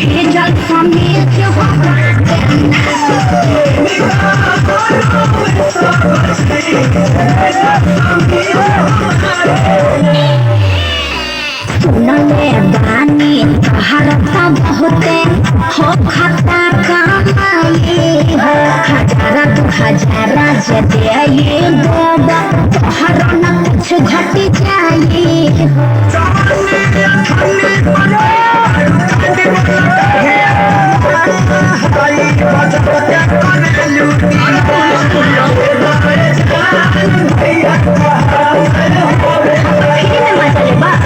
भेजल समेत हो सुनले बानी तहरता बहुते हो खाता कमाई हो हजारा 2000 जे दे देबा तोहरा न कुछ घट जाई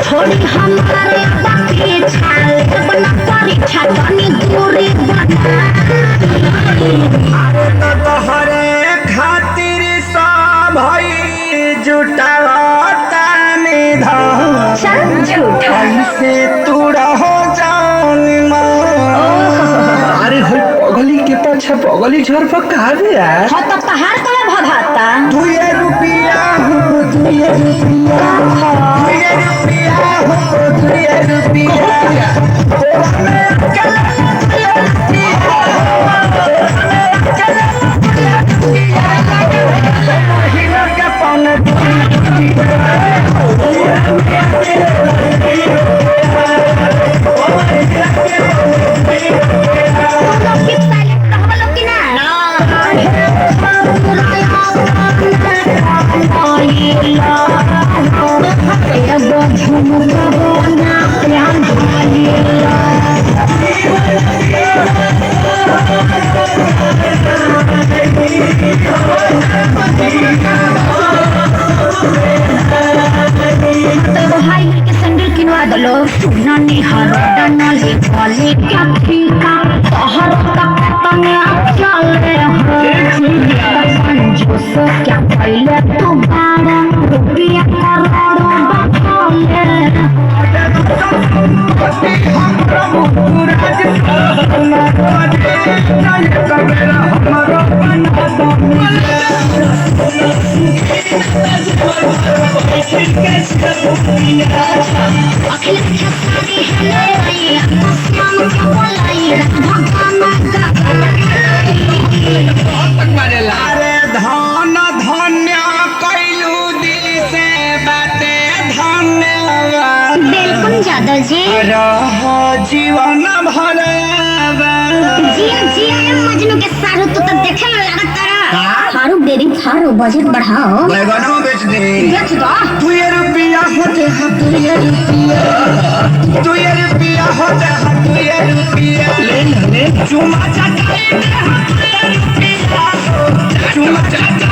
थोड़ी हमारे बाकी छाल बना परीक्षा तनी दूरी बना हरे खातिर सब भई जुटावता निधान झूठा से तू रहो जान अरे होय पगली के पाछे पगली झर पर कहा गया हो तो पहाड़ कला भभाता 2 रुपया हो 2 रुपया 2 रुपया हो 2 रुपया सुननी हरदन लिखले क्या ठीका तोहर तक तने चले हो संजोस क्या पहले तू बाड़ा रुपया करोड़ों बखले अरे धन धन्य कैलू दिल से बाते धन्यवाद बिल्कुल जादव जी रह जीवन भर जिया जिया मजनू के सारू तो देखे में लागत तारा हारू बेरी थारो बजट बढ़ाओ बैगनों बेच दे बेच दो 2 रुपया होते हैं 2 रुपया 2 रुपया होते हैं 2 रुपया ले चुमा चाचा चुमा चाचा